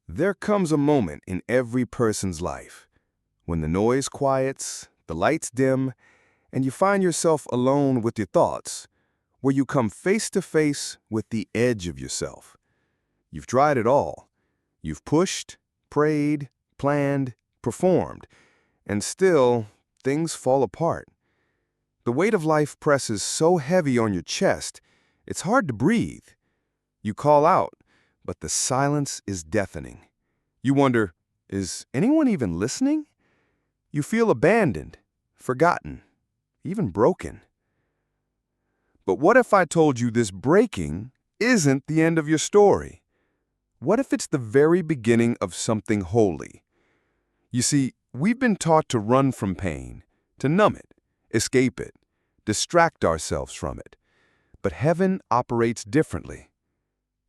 There comes a moment in every person's life when the noise quiets, the lights dim, and you find yourself alone with your thoughts, where you come face to face with the edge of yourself. You've tried it all. You've pushed, prayed, planned, performed, and still things fall apart. The weight of life presses so heavy on your chest, it's hard to breathe. You call out, but the silence is deafening. You wonder, is anyone even listening? You feel abandoned, forgotten, even broken. But what if I told you this breaking isn't the end of your story? What if it's the very beginning of something holy? You see, we've been taught to run from pain, to numb it, escape it, distract ourselves from it. But heaven operates differently.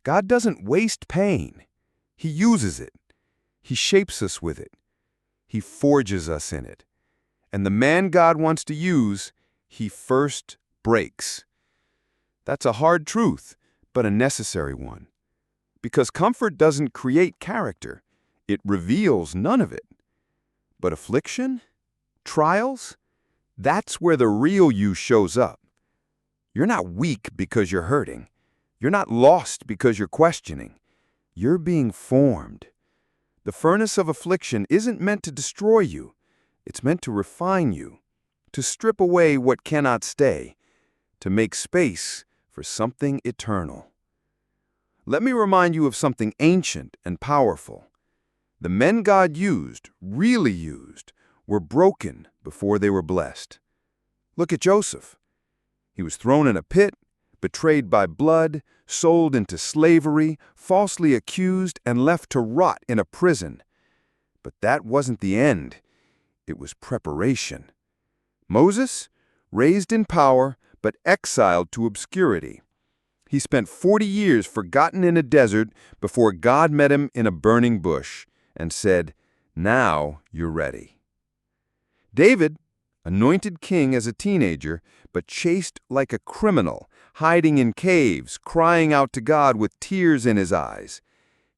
God doesn't waste pain. He uses it. He shapes us with it. He forges us in it. And the man God wants to use, he first breaks. That's a hard truth, but a necessary one. Because comfort doesn't create character. It reveals none of it. But affliction, trials, that's where the real you shows up. You're not weak because you're hurting. You're not lost because you're questioning. You're being formed. The furnace of affliction isn't meant to destroy you. It's meant to refine you, to strip away what cannot stay, to make space for something eternal. Let me remind you of something ancient and powerful. The men God used, really used, were broken before they were blessed. Look at Joseph. He was thrown in a pit, betrayed by blood, sold into slavery, falsely accused, and left to rot in a prison. But that wasn't the end. It was preparation. Moses, raised in power, but exiled to obscurity. He spent 40 years forgotten in a desert before God met him in a burning bush and said, "Now you're ready." David, anointed king as a teenager, but chased like a criminal, hiding in caves, crying out to God with tears in his eyes.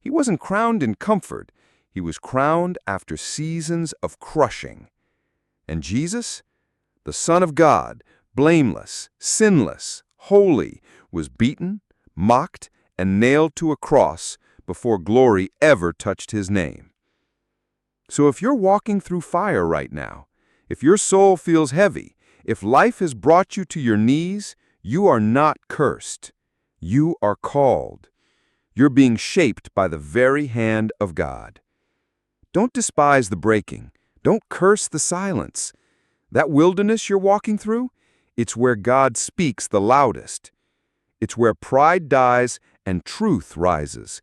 He wasn't crowned in comfort. He was crowned after seasons of crushing. And Jesus, the Son of God, blameless, sinless, holy, was beaten, mocked, and nailed to a cross before glory ever touched his name. So if you're walking through fire right now, if your soul feels heavy, if life has brought you to your knees, you are not cursed. You are called. You're being shaped by the very hand of God. Don't despise the breaking. Don't curse the silence. That wilderness you're walking through, it's where God speaks the loudest. It's where pride dies and truth rises.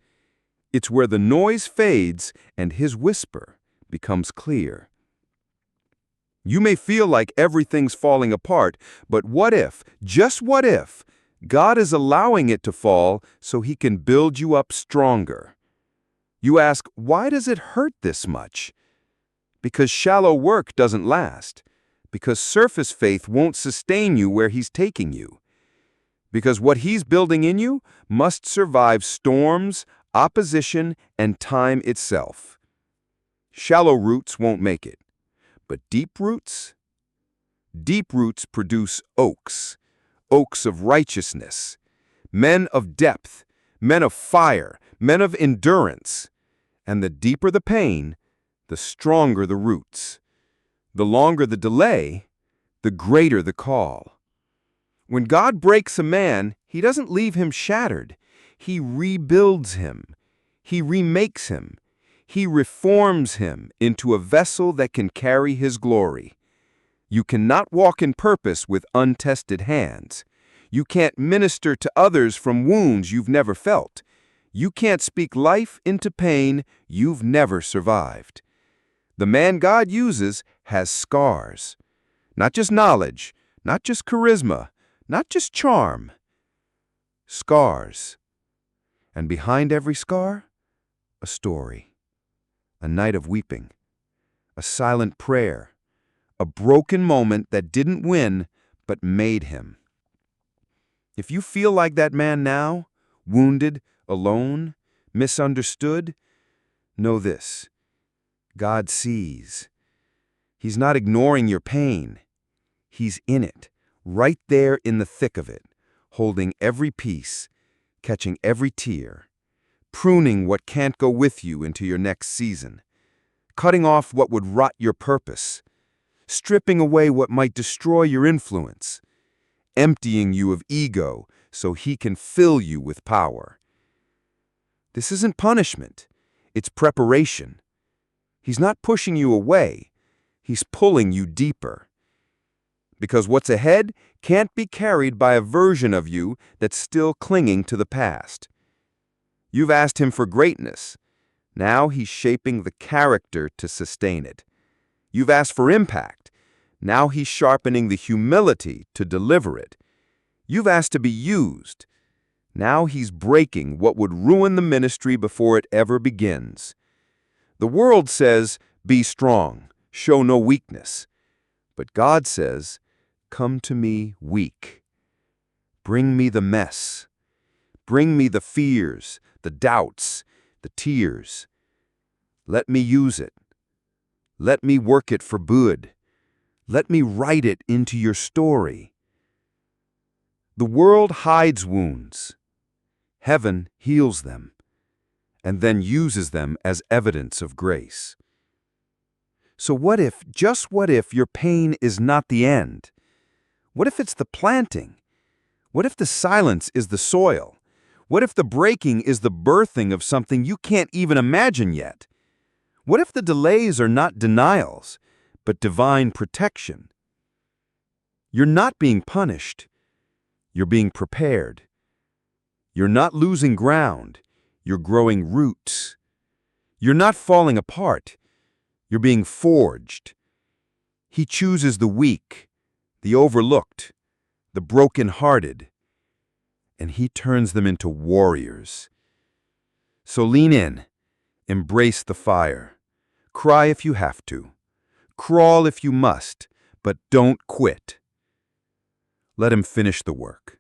It's where the noise fades and his whisper becomes clear. You may feel like everything's falling apart, but what if, just what if, God is allowing it to fall so he can build you up stronger? You ask, why does it hurt this much? Because shallow work doesn't last. Because surface faith won't sustain you where he's taking you. Because what he's building in you must survive storms, opposition, and time itself. Shallow roots won't make it. But deep roots produce oaks, oaks of righteousness, men of depth, men of fire, men of endurance. And the deeper the pain, the stronger the roots. The longer the delay, the greater the call. When God breaks a man, he doesn't leave him shattered. He rebuilds him. He remakes him. He reforms him into a vessel that can carry his glory. You cannot walk in purpose with untested hands. You can't minister to others from wounds you've never felt. You can't speak life into pain you've never survived. The man God uses has scars. Not just knowledge, not just charisma, not just charm. Scars. And behind every scar, a story. A night of weeping, a silent prayer, a broken moment that didn't win, but made him. If you feel like that man now, wounded, alone, misunderstood, Know this: God sees. He's not ignoring your pain. He's in it, right there in the thick of it, holding every piece, catching every tear, pruning what can't go with you into your next season, cutting off what would rot your purpose, stripping away what might destroy your influence, emptying you of ego so He can fill you with power. This isn't punishment. It's preparation. He's not pushing you away. He's pulling you deeper. Because what's ahead can't be carried by a version of you that's still clinging to the past. You've asked Him for greatness. Now He's shaping the character to sustain it. You've asked for impact. Now He's sharpening the humility to deliver it. You've asked to be used. Now He's breaking what would ruin the ministry before it ever begins. The world says, be strong, show no weakness. But God says, come to me weak. Bring me the mess. Bring me the fears, the doubts, the tears. Let me use it. Let me work it for good. Let me write it into your story. The world hides wounds. Heaven heals them, and then uses them as evidence of grace. So what if, just what if, your pain is not the end? What if it's the planting? What if the silence is the soil? What if the breaking is the birthing of something you can't even imagine yet? What if the delays are not denials, but divine protection? You're not being punished. You're being prepared. You're not losing ground. You're growing roots. You're not falling apart. You're being forged. He chooses the weak, the overlooked, the broken-hearted, and He turns them into warriors. So lean in, embrace the fire, cry if you have to, crawl if you must, but don't quit. Let Him finish the work.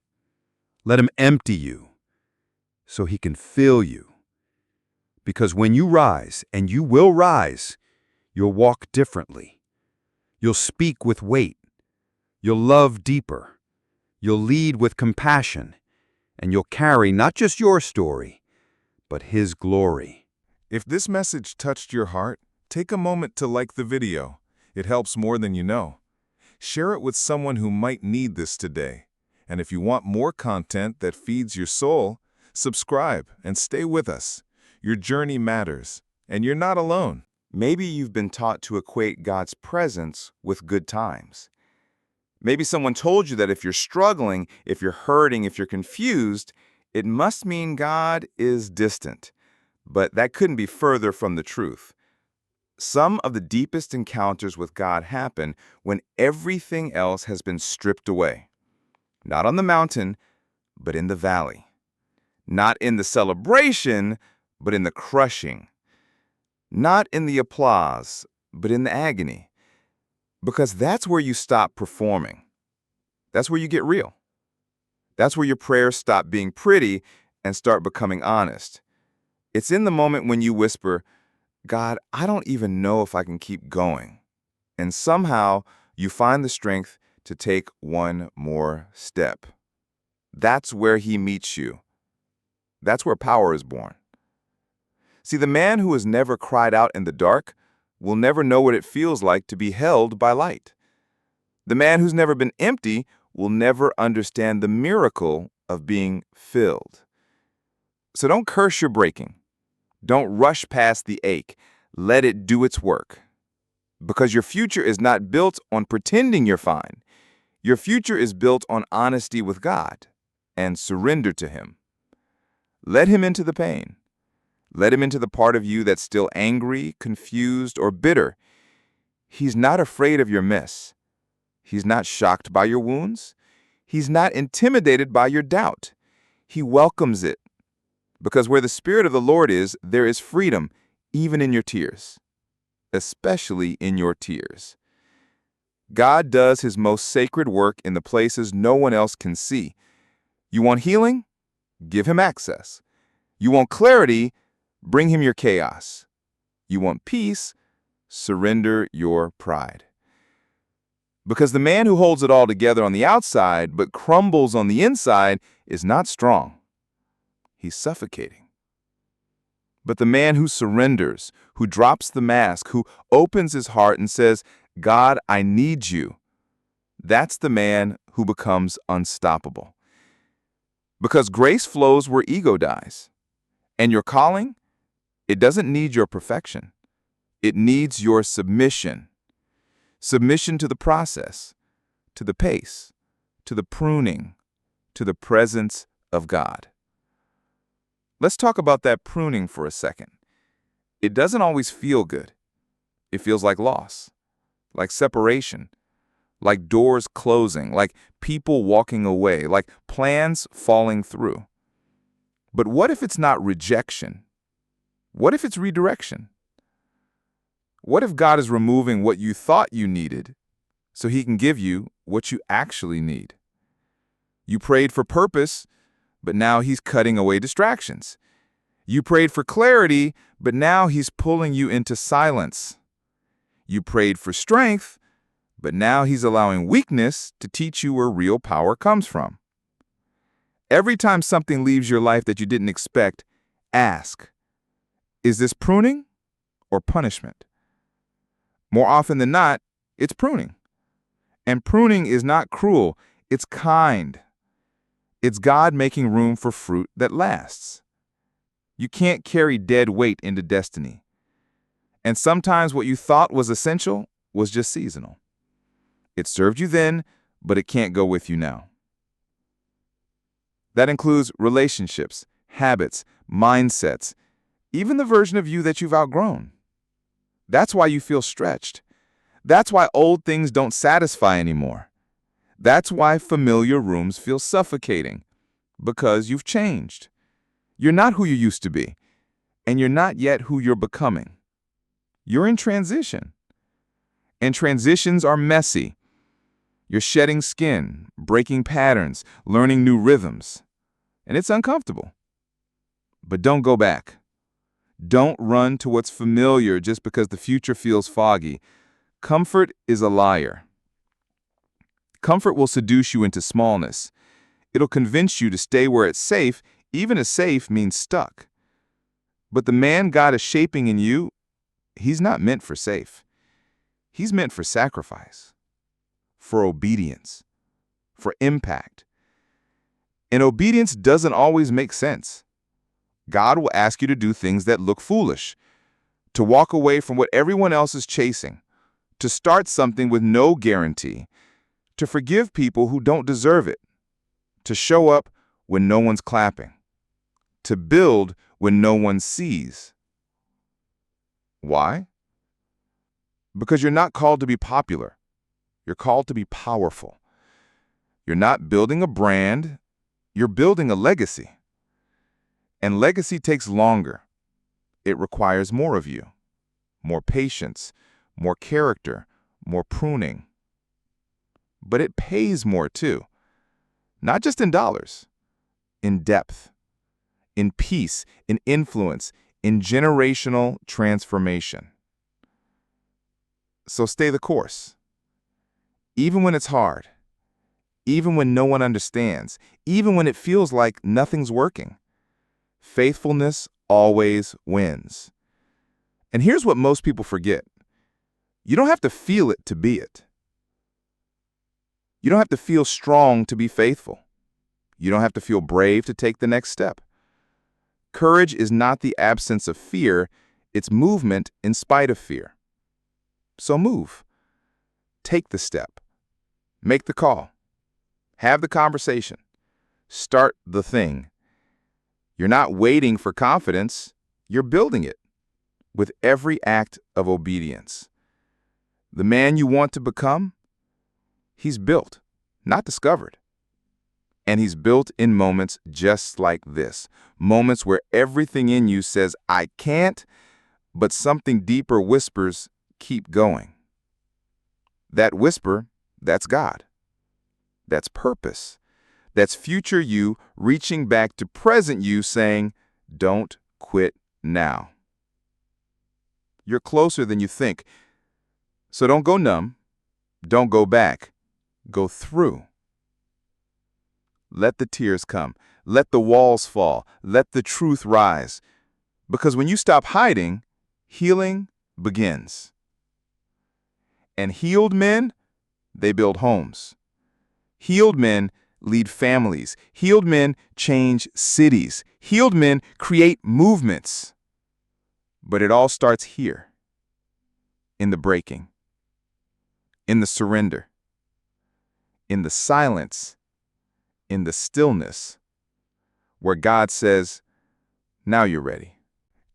Let Him empty you so He can fill you. Because when you rise, and you will rise, you'll walk differently. You'll speak with weight. You'll love deeper. You'll lead with compassion. And you'll carry not just your story, but His glory. If this message touched your heart, take a moment to like the video. It helps more than you know. Share it with someone who might need this today. And if you want more content that feeds your soul, subscribe and stay with us. Your journey matters, and you're not alone. Maybe you've been taught to equate God's presence with good times. Maybe someone told you that if you're struggling, if you're hurting, if you're confused, it must mean God is distant. But that couldn't be further from the truth. Some of the deepest encounters with God happen when everything else has been stripped away. Not on the mountain, but in the valley. Not in the celebration, but in the crushing. Not in the applause, but in the agony. Because that's where you stop performing. That's where you get real. That's where your prayers stop being pretty and start becoming honest. It's in the moment when you whisper, God, I don't even know if I can keep going. And somehow you find the strength to take one more step. That's where He meets you. That's where power is born. See, the man who has never cried out in the dark will never know what it feels like to be held by light. The man who's never been empty will never understand the miracle of being filled. So don't curse your breaking. Don't rush past the ache. Let it do its work. Because your future is not built on pretending you're fine. Your future is built on honesty with God and surrender to Him. Let Him into the pain. Let Him into the part of you that's still angry, confused, or bitter. He's not afraid of your mess. He's not shocked by your wounds. He's not intimidated by your doubt. He welcomes it. Because where the Spirit of the Lord is, there is freedom, even in your tears. Especially in your tears. God does His most sacred work in the places no one else can see. You want healing? Give Him access. You want clarity? Bring Him your chaos. You want peace? Surrender your pride. Because the man who holds it all together on the outside but crumbles on the inside is not strong. He's suffocating. But the man who surrenders, who drops the mask, who opens his heart and says, God, I need you, that's the man who becomes unstoppable. Because grace flows where ego dies. And your calling, it doesn't need your perfection. It needs your submission. Submission to the process, to the pace, to the pruning, to the presence of God. Let's talk about that pruning for a second. It doesn't always feel good. It feels like loss, like separation, like doors closing, like people walking away, like plans falling through. But what if it's not rejection? What if it's redirection? What if God is removing what you thought you needed so he can give you what you actually need? You prayed for purpose, but now he's cutting away distractions. You prayed for clarity, but now he's pulling you into silence. You prayed for strength, but now he's allowing weakness to teach you where real power comes from. Every time something leaves your life that you didn't expect, ask, is this pruning or punishment? More often than not, it's pruning. And pruning is not cruel, it's kind. It's God making room for fruit that lasts. You can't carry dead weight into destiny. And sometimes what you thought was essential was just seasonal. It served you then, but it can't go with you now. That includes relationships, habits, mindsets, even the version of you that you've outgrown. That's why you feel stretched. That's why old things don't satisfy anymore. That's why familiar rooms feel suffocating, because you've changed. You're not who you used to be, and you're not yet who you're becoming. You're in transition. And transitions are messy. You're shedding skin, breaking patterns, learning new rhythms. And it's uncomfortable. But don't go back. Don't run to what's familiar just because the future feels foggy. Comfort is a liar. Comfort will seduce you into smallness. It'll convince you to stay where it's safe, even as safe means stuck. But the man God is shaping in you, he's not meant for safe. He's meant for sacrifice, for obedience, for impact. And obedience doesn't always make sense. God will ask you to do things that look foolish, to walk away from what everyone else is chasing, to start something with no guarantee, to forgive people who don't deserve it, to show up when no one's clapping, to build when no one sees. Why? Because you're not called to be popular. You're called to be powerful. You're not building a brand, you're building a legacy. And legacy takes longer. It requires more of you, more patience, more character, more pruning. But it pays more too, not just in dollars, in depth, in peace, in influence, in generational transformation. So stay the course. Even when it's hard, even when no one understands, even when it feels like nothing's working, faithfulness always wins. And here's what most people forget. You don't have to feel it to be it. You don't have to feel strong to be faithful. You don't have to feel brave to take the next step. Courage is not the absence of fear, it's movement in spite of fear. So move. Take the step. Make the call. Have the conversation. Start the thing. You're not waiting for confidence, you're building it with every act of obedience. The man you want to become, he's built, not discovered. And he's built in moments just like this. Moments where everything in you says, I can't, but something deeper whispers, keep going. That whisper, that's God. That's purpose. That's future you reaching back to present you saying, don't quit now. You're closer than you think. So don't go numb. Don't go back. Go through. Let the tears come. Let the walls fall. Let the truth rise. Because when you stop hiding, healing begins. And healed men, they build homes. Healed men lead families. Healed men change cities. Healed men create movements. But it all starts here, in the breaking, in the surrender, in the silence, in the stillness, where God says, now you're ready.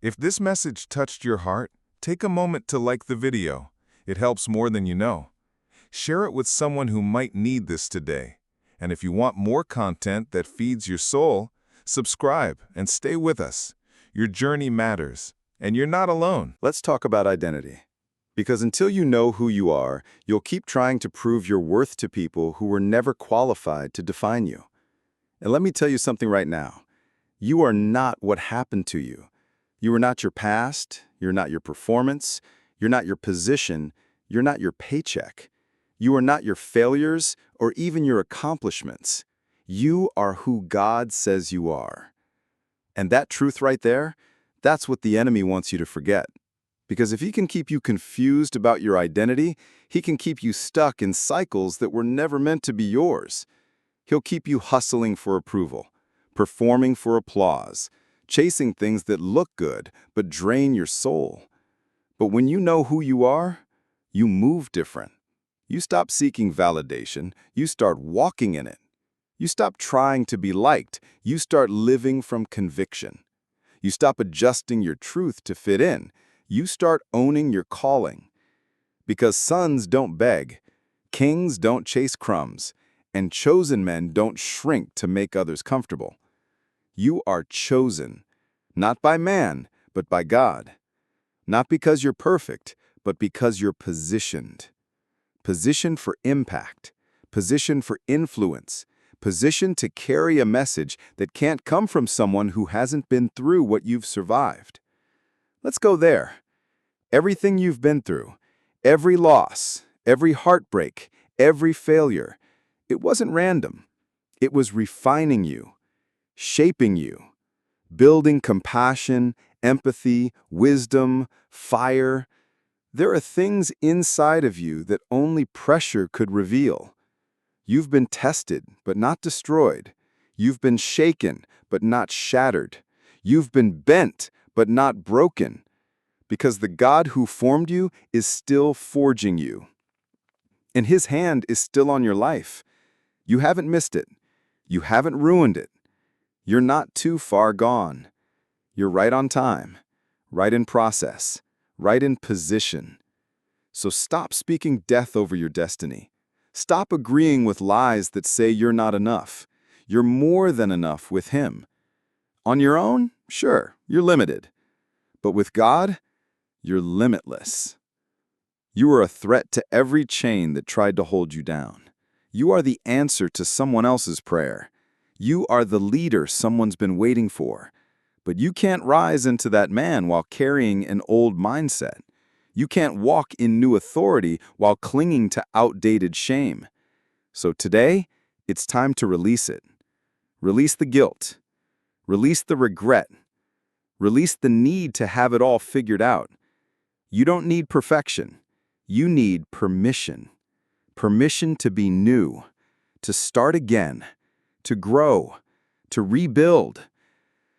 If this message touched your heart, take a moment to like the video. It helps more than you know. Share it with someone who might need this today. And if you want more content that feeds your soul, subscribe and stay with us. Your journey matters, and you're not alone. Let's talk about identity. Because until you know who you are, you'll keep trying to prove your worth to people who were never qualified to define you. And let me tell you something right now. You are not what happened to you. You are not your past, you're not your performance, you're not your position, you're not your paycheck. You are not your failures or even your accomplishments. You are who God says you are. And that truth right there, that's what the enemy wants you to forget. Because if he can keep you confused about your identity, he can keep you stuck in cycles that were never meant to be yours. He'll keep you hustling for approval, performing for applause, chasing things that look good but drain your soul. But when you know who you are, you move different. You stop seeking validation, you start walking in it. You stop trying to be liked, you start living from conviction. You stop adjusting your truth to fit in, you start owning your calling. Because sons don't beg, kings don't chase crumbs, and chosen men don't shrink to make others comfortable. You are chosen, not by man, but by God. Not because you're perfect, but because you're positioned. Positioned for impact, positioned for influence, positioned to carry a message that can't come from someone who hasn't been through what you've survived. Let's go there. Everything you've been through, every loss, every heartbreak, every failure, it wasn't random. It was refining you, shaping you, building compassion, empathy, wisdom, fire. There are things inside of you that only pressure could reveal. You've been tested, but not destroyed. You've been shaken, but not shattered. You've been bent, but not broken. Because the God who formed you is still forging you. And his hand is still on your life. You haven't missed it. You haven't ruined it. You're not too far gone. You're right on time, right in process, right in position. So stop speaking death over your destiny. Stop agreeing with lies that say you're not enough. You're more than enough with him. On your own, sure, you're limited. But with God, you're limitless. You are a threat to every chain that tried to hold you down. You are the answer to someone else's prayer. You are the leader someone's been waiting for. But you can't rise into that man while carrying an old mindset. You can't walk in new authority while clinging to outdated shame. So today, it's time to release it. Release the guilt. Release the regret. Release the need to have it all figured out. You don't need perfection. You need permission. Permission to be new, to start again, to grow, to rebuild,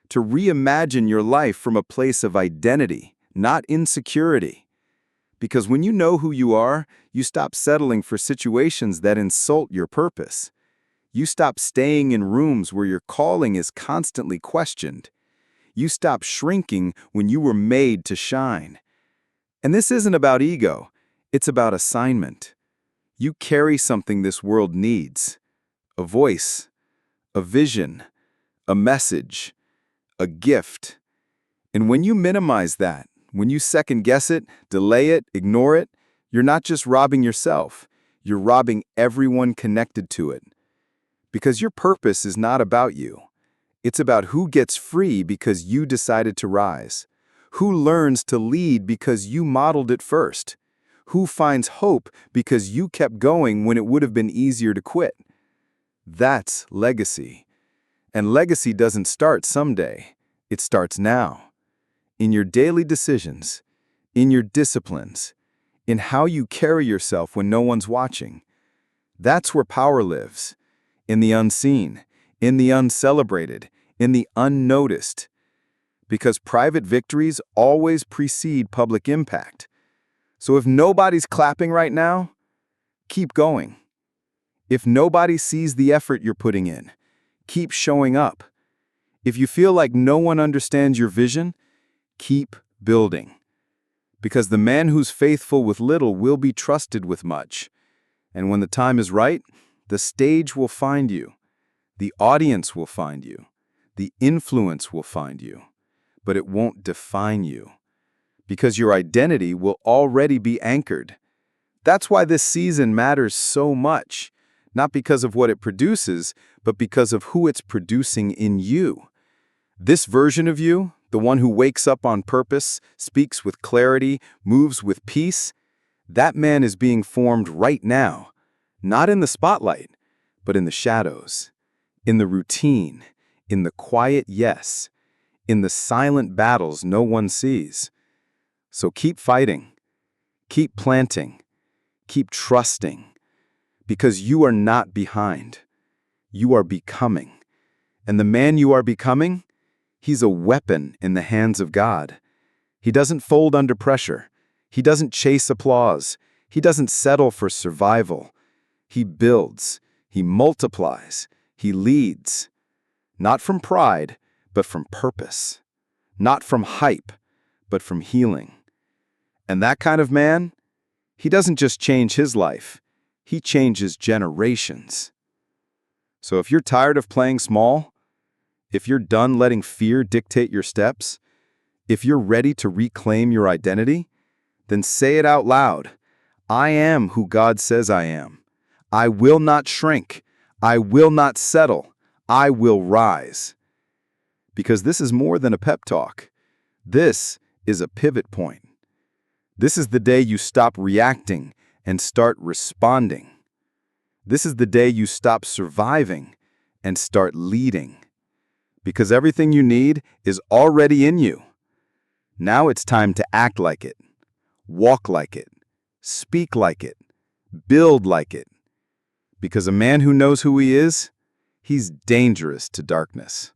to reimagine your life from a place of identity, not insecurity. Because when you know who you are, you stop settling for situations that insult your purpose. You stop staying in rooms where your calling is constantly questioned. You stop shrinking when you were made to shine. And this isn't about ego, it's about assignment. You carry something this world needs: a voice, a vision, a message, a gift. And when you minimize that, when you second-guess it, delay it, ignore it, you're not just robbing yourself, you're robbing everyone connected to it. Because your purpose is not about you. It's about who gets free because you decided to rise, Who learns to lead because you modeled it first? Who finds hope because you kept going when it would have been easier to quit? That's legacy. And legacy doesn't start someday. It starts now. In your daily decisions, in your disciplines, in how you carry yourself when no one's watching. That's where power lives. In the unseen, in the uncelebrated, in the unnoticed. Because private victories always precede public impact. So if nobody's clapping right now, keep going. If nobody sees the effort you're putting in, keep showing up. If you feel like no one understands your vision, keep building. Because the man who's faithful with little will be trusted with much. And when the time is right, the stage will find you. The audience will find you. The influence will find you. But it won't define you. Because your identity will already be anchored. That's why this season matters so much. Not because of what it produces, but because of who it's producing in you. This version of you, the one who wakes up on purpose, speaks with clarity, moves with peace, that man is being formed right now. Not in the spotlight, but in the shadows, in the routine, in the quiet yes, in the silent battles no one sees. So keep fighting, keep planting, keep trusting, because you are not behind. You are becoming. And the man you are becoming, he's a weapon in the hands of God. He doesn't fold under pressure. He doesn't chase applause. He doesn't settle for survival. He builds. He multiplies. He leads. Not from pride, but from purpose. Not from hype, but from healing. And that kind of man, he doesn't just change his life. He changes generations. So if you're tired of playing small, if you're done letting fear dictate your steps, if you're ready to reclaim your identity, then say it out loud. I am who God says I am. I will not shrink. I will not settle. I will rise. Because this is more than a pep talk. This is a pivot point. This is the day you stop reacting and start responding. This is the day you stop surviving and start leading. Because everything you need is already in you. Now it's time to act like it, walk like it, speak like it, build like it. Because a man who knows who he is, he's dangerous to darkness.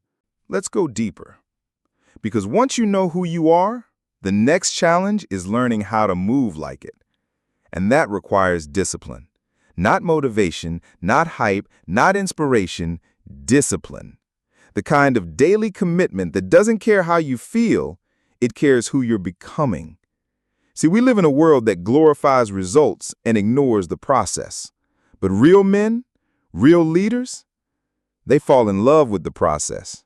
Let's go deeper. Because once you know who you are, the next challenge is learning how to move like it. And that requires discipline. Not motivation, not hype, not inspiration, discipline. The kind of daily commitment that doesn't care how you feel, it cares who you're becoming. See, we live in a world that glorifies results and ignores the process. But real men, real leaders, they fall in love with the process.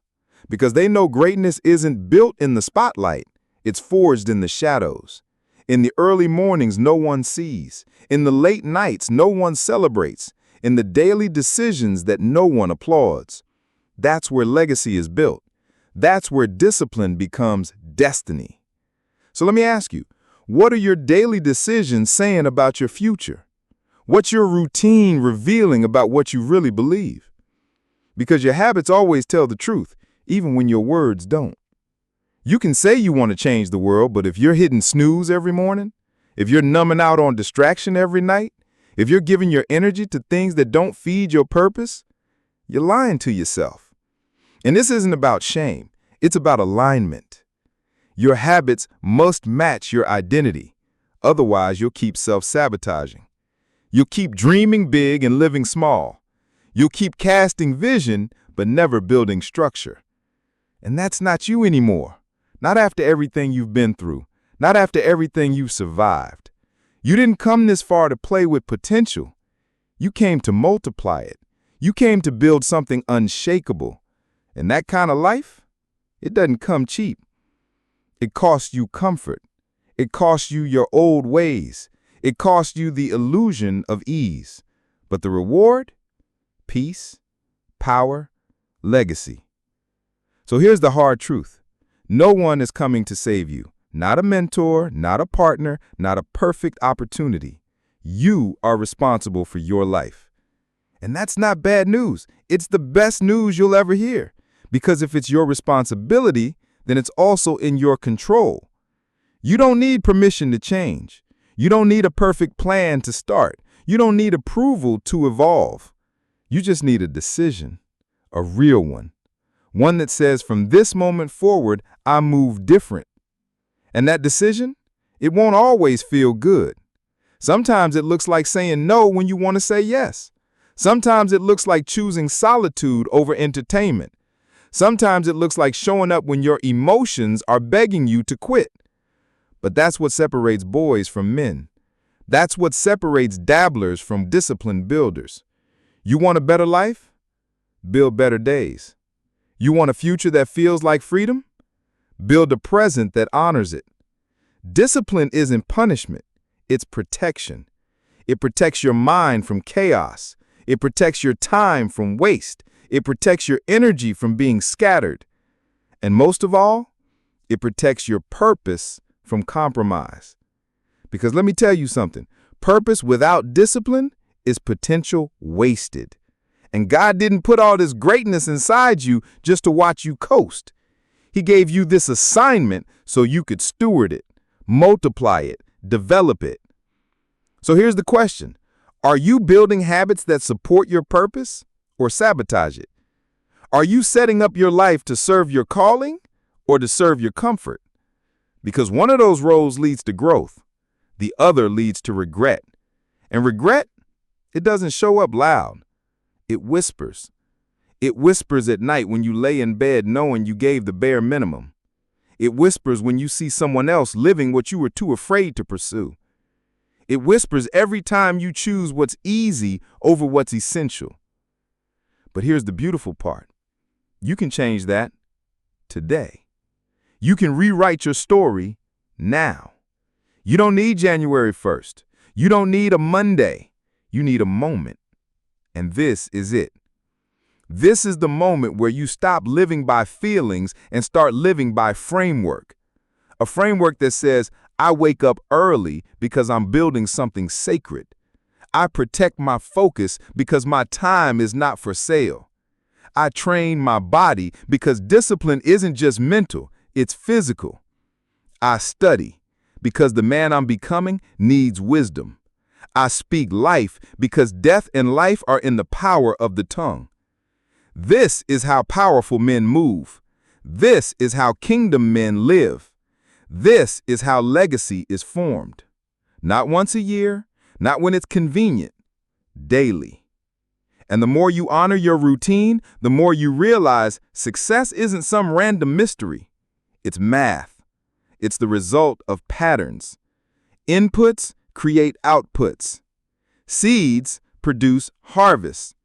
Because they know greatness isn't built in the spotlight, it's forged in the shadows. In the early mornings no one sees. In the late nights no one celebrates. In the daily decisions that no one applauds. That's where legacy is built. That's where discipline becomes destiny. So let me ask you, what are your daily decisions saying about your future? What's your routine revealing about what you really believe? Because your habits always tell the truth, even when your words don't. You can say you want to change the world, but if you're hitting snooze every morning, if you're numbing out on distraction every night, if you're giving your energy to things that don't feed your purpose, you're lying to yourself. And this isn't about shame. It's about alignment. Your habits must match your identity. Otherwise, you'll keep self-sabotaging. You'll keep dreaming big and living small. You'll keep casting vision, but never building structure. And that's not you anymore. Not after everything you've been through. Not after everything you've survived. You didn't come this far to play with potential. You came to multiply it. You came to build something unshakable. And that kind of life, it doesn't come cheap. It costs you comfort. It costs you your old ways. It costs you the illusion of ease. But the reward? Peace, power, legacy. So here's the hard truth. No one is coming to save you. Not a mentor, not a partner, not a perfect opportunity. You are responsible for your life. And that's not bad news. It's the best news you'll ever hear. Because if it's your responsibility, then it's also in your control. You don't need permission to change. You don't need a perfect plan to start. You don't need approval to evolve. You just need a decision, a real one. One that says, from this moment forward, I move different. And that decision, it won't always feel good. Sometimes it looks like saying no when you want to say yes. Sometimes it looks like choosing solitude over entertainment. Sometimes it looks like showing up when your emotions are begging you to quit. But that's what separates boys from men. That's what separates dabblers from disciplined builders. You want a better life? Build better days. You want a future that feels like freedom? Build a present that honors it. Discipline isn't punishment, it's protection. It protects your mind from chaos. It protects your time from waste. It protects your energy from being scattered. And most of all, it protects your purpose from compromise. Because let me tell you something, purpose without discipline is potential wasted. And God didn't put all this greatness inside you just to watch you coast. He gave you this assignment so you could steward it, multiply it, develop it. So here's the question. Are you building habits that support your purpose or sabotage it? Are you setting up your life to serve your calling or to serve your comfort? Because one of those roles leads to growth. The other leads to regret. And regret, it doesn't show up loud. It whispers. It whispers at night when you lay in bed knowing you gave the bare minimum. It whispers when you see someone else living what you were too afraid to pursue. It whispers every time you choose what's easy over what's essential. But here's the beautiful part. You can change that today. You can rewrite your story now. You don't need January 1st. You don't need a Monday. You need a moment. And this is it. This is the moment where you stop living by feelings and start living by framework. A framework that says, I wake up early because I'm building something sacred. I protect my focus because my time is not for sale. I train my body because discipline isn't just mental, it's physical. I study because the man I'm becoming needs wisdom. I speak life because death and life are in the power of the tongue. This is how powerful men move. This is how kingdom men live. This is how legacy is formed. Not once a year, not when it's convenient, daily. And the more you honor your routine, the more you realize success isn't some random mystery. It's math. It's the result of patterns. Inputs create outputs. Seeds produce harvests.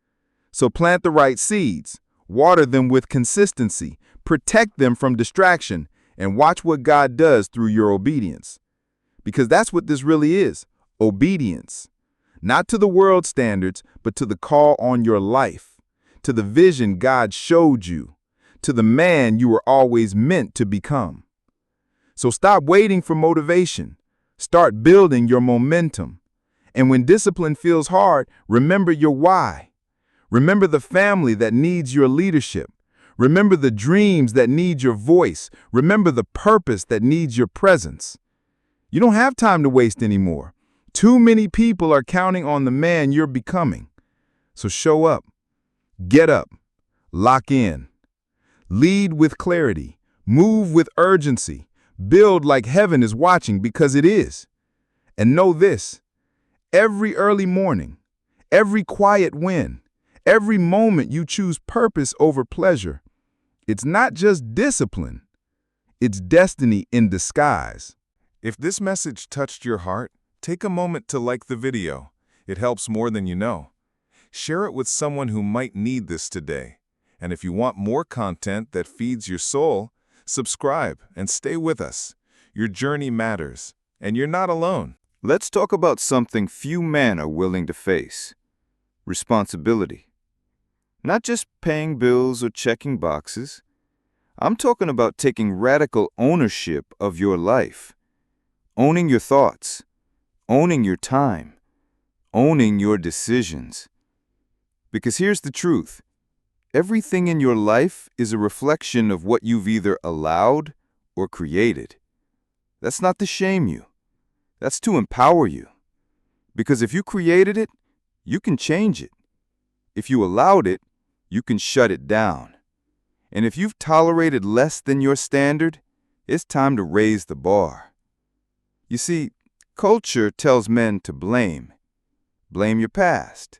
So plant the right seeds, water them with consistency, protect them from distraction, and watch what God does through your obedience. Because that's what this really is, obedience. Not to the world's standards, but to the call on your life, to the vision God showed you, to the man you were always meant to become. So stop waiting for motivation. Start building your momentum. And when discipline feels hard, remember your why. Remember the family that needs your leadership. Remember the dreams that need your voice. Remember the purpose that needs your presence. You don't have time to waste anymore. Too many people are counting on the man you're becoming. So show up, get up, lock in, lead with clarity, move with urgency, build like heaven is watching because it is. And know this, every early morning, every quiet win, every moment you choose purpose over pleasure, it's not just discipline, it's destiny in disguise. If this message touched your heart, take a moment to like the video. It helps more than you know. Share it with someone who might need this today. And if you want more content that feeds your soul, subscribe and stay with us. Your journey matters, and you're not alone. Let's talk about something few men are willing to face. Responsibility. Not just paying bills or checking boxes. I'm talking about taking radical ownership of your life, owning your thoughts, owning your time, owning your decisions. Because here's the truth. Everything in your life is a reflection of what you've either allowed or created. That's not to shame you. That's to empower you. Because if you created it, you can change it. If you allowed it, you can shut it down. And if you've tolerated less than your standard, it's time to raise the bar. You see, culture tells men to blame. Blame your past.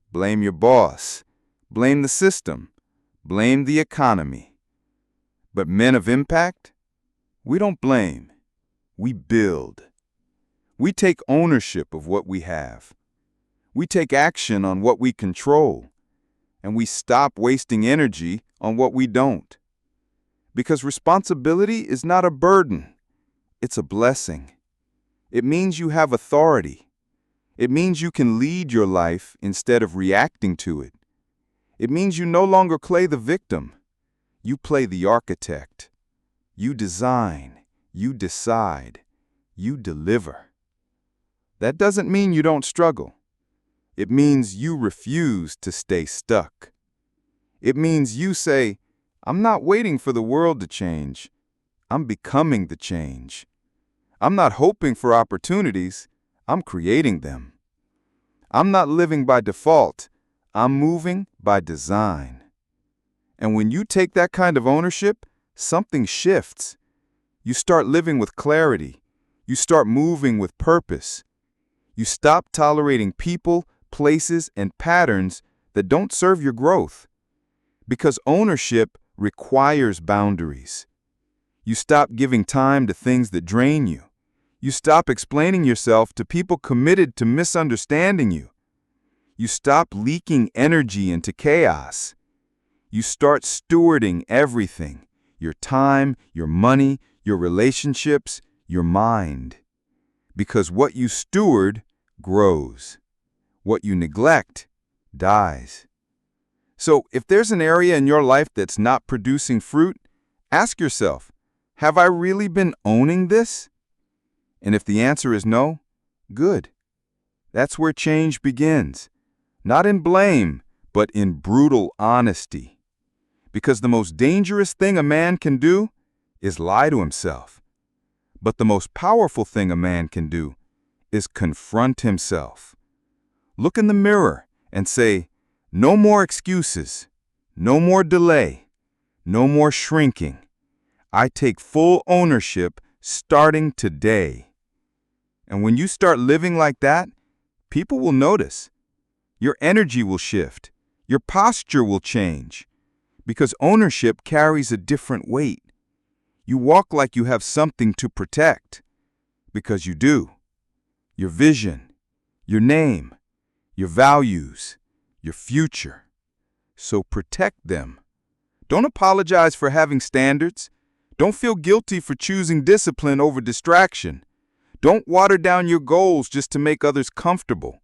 Blame your boss. Blame the system. Blame the economy. But men of impact, we don't blame. We build. We take ownership of what we have. We take action on what we control. And we stop wasting energy on what we don't. Because responsibility is not a burden. It's a blessing. It means you have authority. It means you can lead your life instead of reacting to it. It means you no longer play the victim. You play the architect. You design. You decide. You deliver. That doesn't mean you don't struggle. It means you refuse to stay stuck. It means you say, I'm not waiting for the world to change. I'm becoming the change. I'm not hoping for opportunities. I'm creating them. I'm not living by default. I'm moving by design. And when you take that kind of ownership, something shifts. You start living with clarity. You start moving with purpose. You stop tolerating people, places, and patterns that don't serve your growth. Because ownership requires boundaries. You stop giving time to things that drain you. You stop explaining yourself to people committed to misunderstanding you. You stop leaking energy into chaos. You start stewarding everything: your time, your money, your relationships, your mind. Because what you steward grows. What you neglect dies. So if there's an area in your life that's not producing fruit, ask yourself, have I really been owning this? And if the answer is no, good. That's where change begins. Not in blame, but in brutal honesty. Because the most dangerous thing a man can do is lie to himself. But the most powerful thing a man can do is confront himself. Look in the mirror and say, no more excuses, no more delay, no more shrinking. I take full ownership starting today. And when you start living like that, people will notice. Your energy will shift. Your posture will change. Because ownership carries a different weight. You walk like you have something to protect. Because you do. Your vision, your name, your values, your future. So protect them. Don't apologize for having standards. Don't feel guilty for choosing discipline over distraction. Don't water down your goals just to make others comfortable.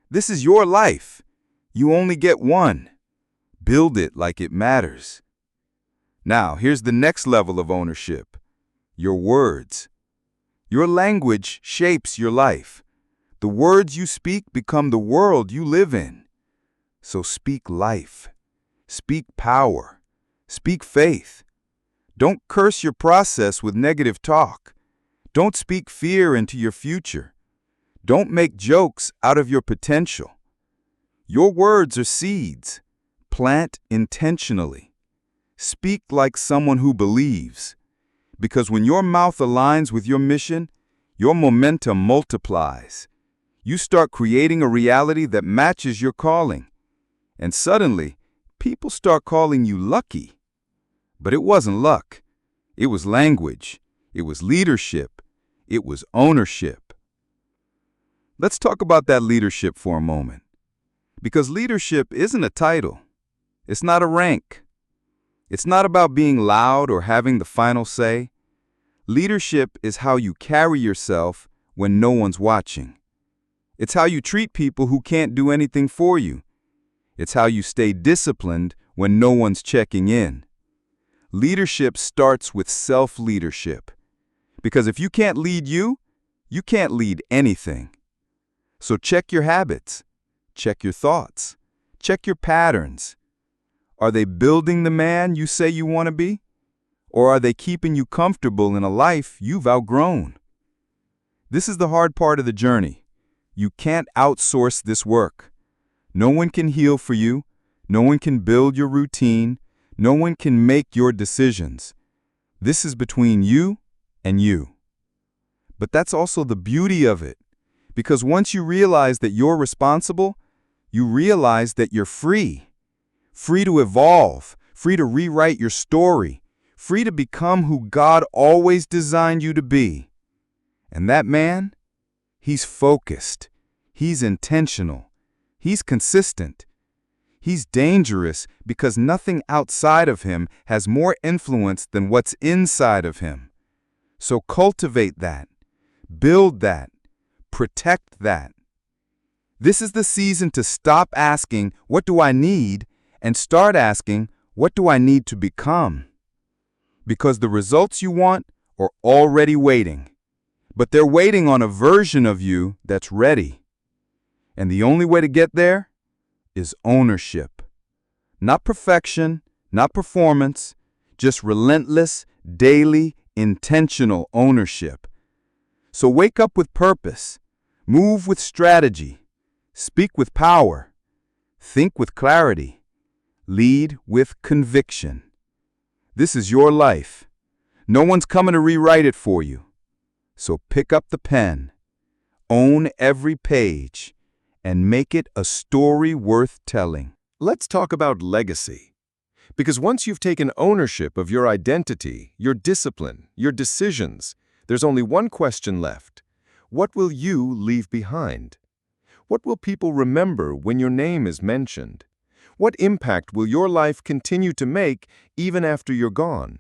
This is your life. You only get one. Build it like it matters. Now, here's the next level of ownership. Your words. Your language shapes your life. The words you speak become the world you live in. So speak life. Speak power. Speak faith. Don't curse your process with negative talk. Don't speak fear into your future. Don't make jokes out of your potential. Your words are seeds. Plant intentionally. Speak like someone who believes. Because when your mouth aligns with your mission, your momentum multiplies. You start creating a reality that matches your calling. And suddenly, people start calling you lucky. But it wasn't luck. It was language. It was leadership. It was ownership. Let's talk about that leadership for a moment. Because leadership isn't a title. It's not a rank. It's not about being loud or having the final say. Leadership is how you carry yourself when no one's watching. It's how you treat people who can't do anything for you. It's how you stay disciplined when no one's checking in. Leadership starts with self-leadership. Because if you can't lead you, you can't lead anything. So check your habits, check your thoughts, check your patterns. Are they building the man you say you want to be? Or are they keeping you comfortable in a life you've outgrown? This is the hard part of the journey. You can't outsource this work. No one can heal for you. No one can build your routine. No one can make your decisions. This is between you and you. But that's also the beauty of it. Because once you realize that you're responsible, you realize that you're free. Free to evolve, free to rewrite your story, free to become who God always designed you to be. And that man, he's focused, he's intentional, he's consistent. He's dangerous because nothing outside of him has more influence than what's inside of him. So cultivate that, build that, protect that. This is the season to stop asking, what do I need, and start asking, what do I need to become? Because the results you want are already waiting. But they're waiting on a version of you that's ready. And the only way to get there is ownership. Not perfection, not performance, just relentless, daily, intentional ownership. So wake up with purpose, move with strategy, speak with power, think with clarity, lead with conviction. This is your life. No one's coming to rewrite it for you. So pick up the pen, own every page, and make it a story worth telling. Let's talk about legacy. Because once you've taken ownership of your identity, your discipline, your decisions, there's only one question left. What will you leave behind? What will people remember when your name is mentioned? What impact will your life continue to make even after you're gone?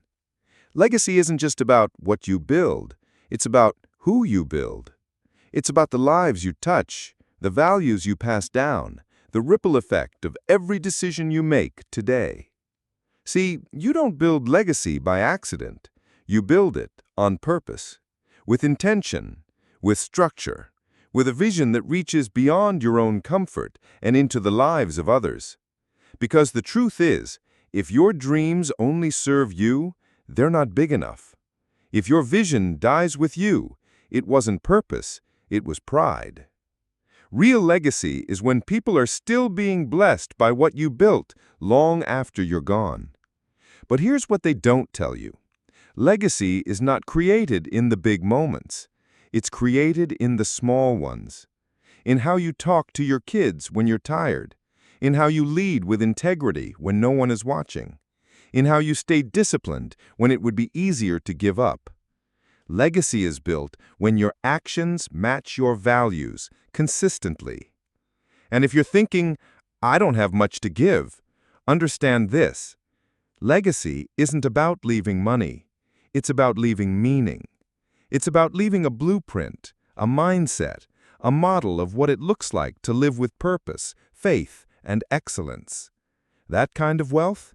Legacy isn't just about what you build. It's about who you build. It's about the lives you touch, the values you pass down, the ripple effect of every decision you make today. See, you don't build legacy by accident. You build it on purpose, with intention, with structure, with a vision that reaches beyond your own comfort and into the lives of others. Because the truth is, if your dreams only serve you, they're not big enough. If your vision dies with you, it wasn't purpose, it was pride. Real legacy is when people are still being blessed by what you built long after you're gone. But here's what they don't tell you. Legacy is not created in the big moments. It's created in the small ones. In how you talk to your kids when you're tired. In how you lead with integrity when no one is watching. In how you stay disciplined when it would be easier to give up. Legacy is built when your actions match your values consistently. And if you're thinking, I don't have much to give, understand this. Legacy isn't about leaving money. It's about leaving meaning. It's about leaving a blueprint, a mindset, a model of what it looks like to live with purpose, faith, and excellence. That kind of wealth,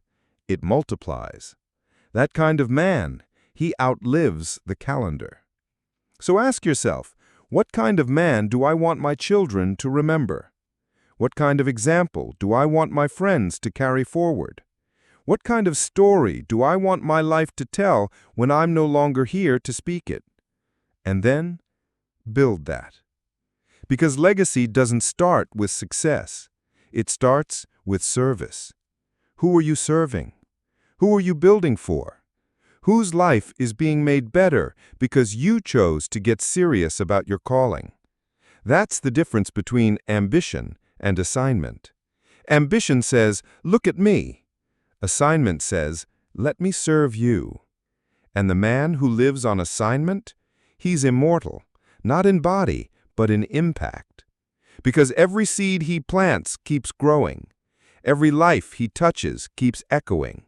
it multiplies. That kind of man, he outlives the calendar. So ask yourself, what kind of man do I want my children to remember? What kind of example do I want my friends to carry forward? What kind of story do I want my life to tell when I'm no longer here to speak it? And then, build that. Because legacy doesn't start with success. It starts with service. Who are you serving? Who are you building for? Whose life is being made better because you chose to get serious about your calling? That's the difference between ambition and assignment. Ambition says, look at me. Assignment says, let me serve you. And the man who lives on assignment, he's immortal, not in body, but in impact. Because every seed he plants keeps growing. Every life he touches keeps echoing.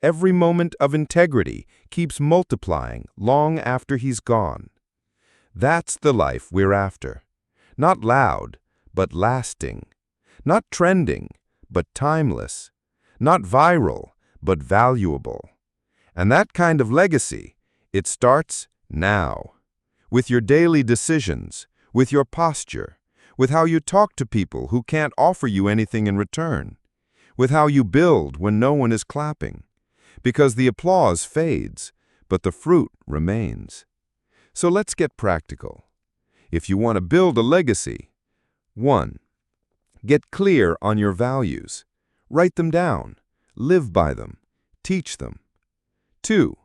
Every moment of integrity keeps multiplying long after he's gone. That's the life we're after. Not loud, but lasting. Not trending, but timeless. Not viral, but valuable. And that kind of legacy, it starts now. With your daily decisions, with your posture, with how you talk to people who can't offer you anything in return, with how you build when no one is clapping. Because the applause fades, but the fruit remains. So let's get practical. If you want to build a legacy, 1. Get clear on your values. Write them down. Live by them. Teach them. 2.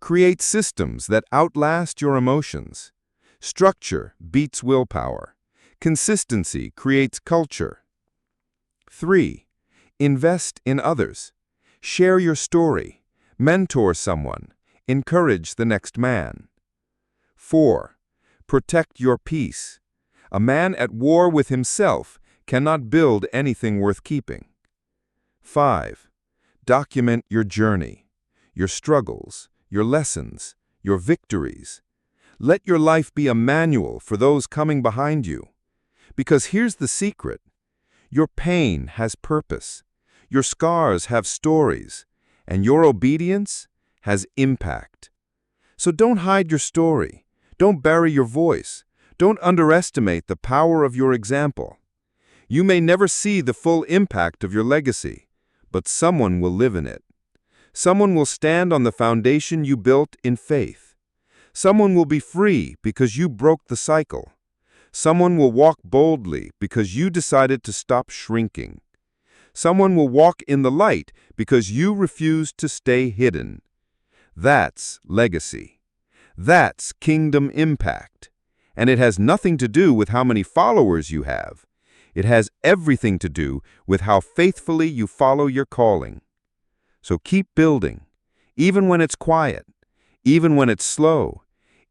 Create systems that outlast your emotions. Structure beats willpower. Consistency creates culture. 3. Invest in others. Share your story. Mentor someone. Encourage the next man. 4. Protect your peace. A man at war with himself cannot build anything worth keeping. 5. Document your journey, your struggles, your lessons, your victories. Let your life be a manual for those coming behind you. Because here's the secret. Your pain has purpose, your scars have stories, and your obedience has impact. So don't hide your story. Don't bury your voice. Don't underestimate the power of your example. You may never see the full impact of your legacy, but someone will live in it. Someone will stand on the foundation you built in faith. Someone will be free because you broke the cycle. Someone will walk boldly because you decided to stop shrinking. Someone will walk in the light because you refused to stay hidden. That's legacy. That's kingdom impact. And it has nothing to do with how many followers you have. It has everything to do with how faithfully you follow your calling. So keep building, even when it's quiet, even when it's slow,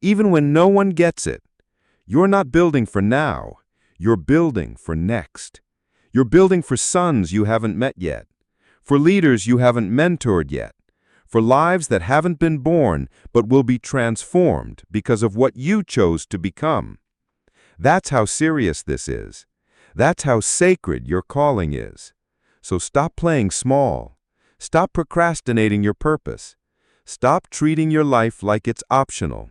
even when no one gets it. You're not building for now, you're building for next. You're building for sons you haven't met yet, for leaders you haven't mentored yet, for lives that haven't been born but will be transformed because of what you chose to become. That's how serious this is. That's how sacred your calling is. So stop playing small. Stop procrastinating your purpose. Stop treating your life like it's optional.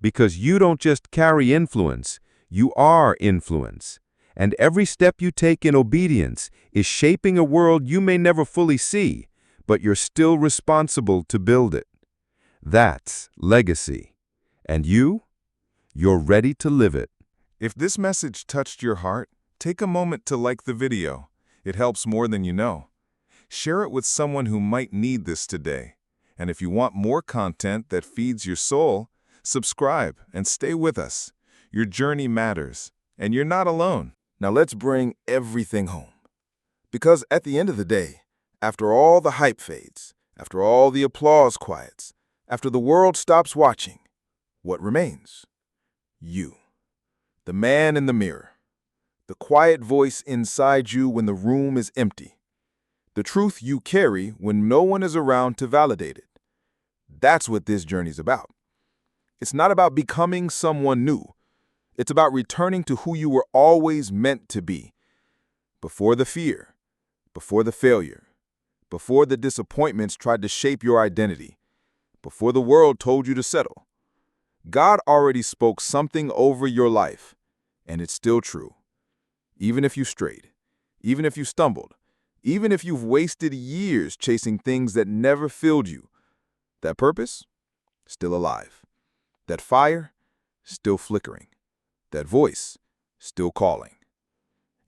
Because you don't just carry influence, you are influence. And every step you take in obedience is shaping a world you may never fully see, but you're still responsible to build it. That's legacy. And you're ready to live it. If this message touched your heart, take a moment to like the video. It helps more than you know. Share it with someone who might need this today. And if you want more content that feeds your soul, subscribe and stay with us. Your journey matters, and you're not alone. Now let's bring everything home. Because at the end of the day, after all the hype fades, after all the applause quiets, after the world stops watching, what remains? You. The man in the mirror. The quiet voice inside you when the room is empty. The truth you carry when no one is around to validate it. That's what this journey's about. It's not about becoming someone new. It's about returning to who you were always meant to be. Before the fear, before the failure, before the disappointments tried to shape your identity, before the world told you to settle. God already spoke something over your life, and it's still true. Even if you strayed, even if you stumbled, even if you've wasted years chasing things that never filled you, that purpose, still alive. That fire, still flickering. That voice, still calling.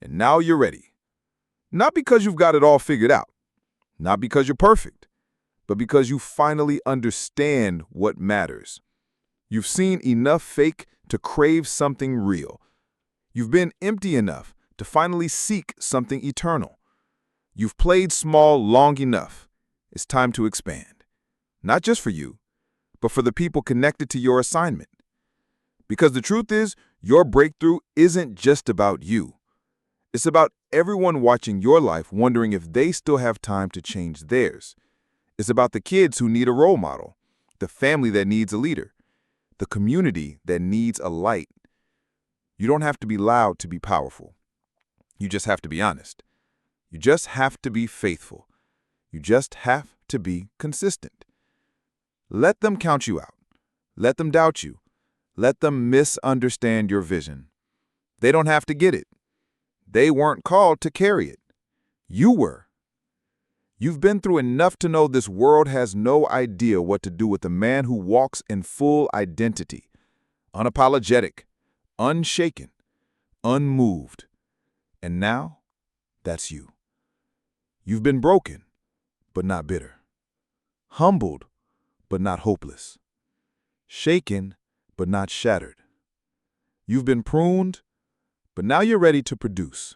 And now you're ready. Not because you've got it all figured out, not because you're perfect, but because you finally understand what matters. You've seen enough fake to crave something real. You've been empty enough to finally seek something eternal. You've played small long enough. It's time to expand. Not just for you, but for the people connected to your assignment. Because the truth is, your breakthrough isn't just about you. It's about everyone watching your life wondering if they still have time to change theirs. It's about the kids who need a role model, the family that needs a leader, the community that needs a light. You don't have to be loud to be powerful. You just have to be honest. You just have to be faithful. You just have to be consistent. Let them count you out. Let them doubt you. Let them misunderstand your vision. They don't have to get it. They weren't called to carry it. You were. You've been through enough to know this world has no idea what to do with a man who walks in full identity, unapologetic, unshaken, unmoved. And now, that's you. You've been broken, but not bitter. Humbled, but not hopeless. Shaken, but not shattered. You've been pruned, but now you're ready to produce.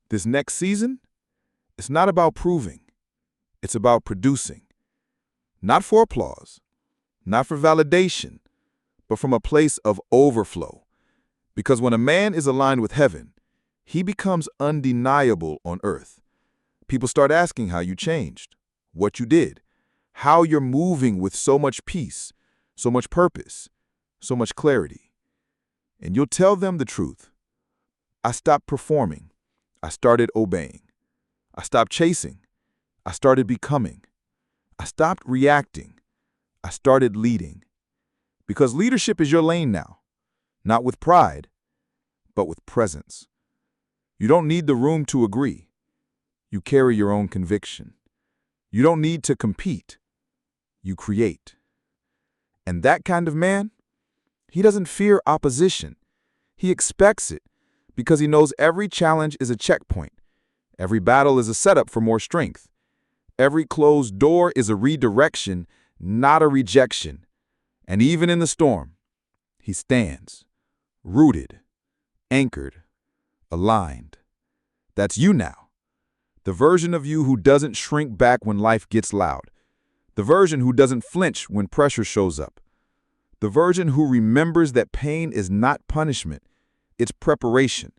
This next season, it's not about proving. It's about producing. Not for applause, not for validation, but from a place of overflow. Because when a man is aligned with heaven, he becomes undeniable on earth. People start asking how you changed, what you did, how you're moving with so much peace, so much purpose, so much clarity. And you'll tell them the truth. I stopped performing. I started obeying. I stopped chasing. I started becoming. I stopped reacting. I started leading. Because leadership is your lane now, not with pride, but with presence. You don't need the room to agree. You carry your own conviction. You don't need to compete. You create. And that kind of man, he doesn't fear opposition. He expects it because he knows every challenge is a checkpoint. Every battle is a setup for more strength. Every closed door is a redirection, not a rejection. And even in the storm, he stands, rooted, anchored, aligned. That's you now. The version of you who doesn't shrink back when life gets loud. The version who doesn't flinch when pressure shows up. The version who remembers that pain is not punishment, it's preparation.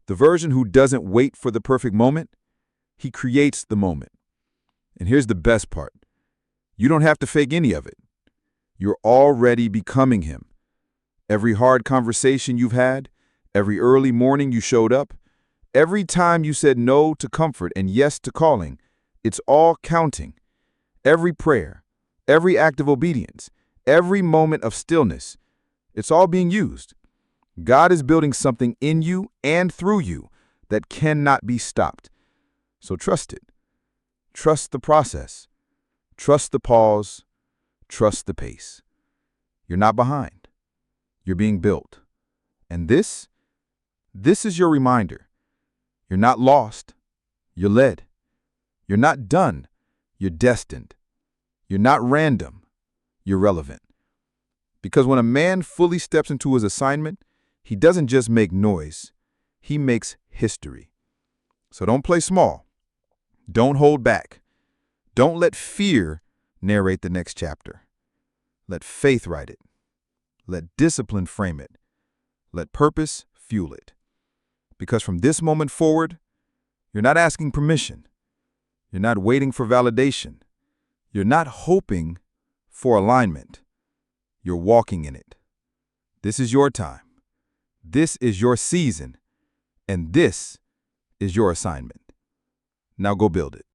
The version who doesn't wait for the perfect moment, he creates the moment. And here's the best part. You don't have to fake any of it. You're already becoming him. Every hard conversation you've had, every early morning you showed up, every time you said no to comfort and yes to calling, it's all counting. Every prayer, every act of obedience, every moment of stillness, it's all being used. God is building something in you and through you that cannot be stopped. So trust it. Trust the process. Trust the pause. Trust the pace. You're not behind. You're being built. And this is your reminder. You're not lost. You're led. You're not done. You're destined. You're not random. You're relevant. Because when a man fully steps into his assignment, he doesn't just make noise. He makes history. So don't play small. Don't hold back. Don't let fear narrate the next chapter. Let faith write it. Let discipline frame it. Let purpose fuel it. Because from this moment forward, you're not asking permission. You're not waiting for validation. You're not hoping for alignment. You're walking in it. This is your time. This is your season. And this is your assignment. Now go build it.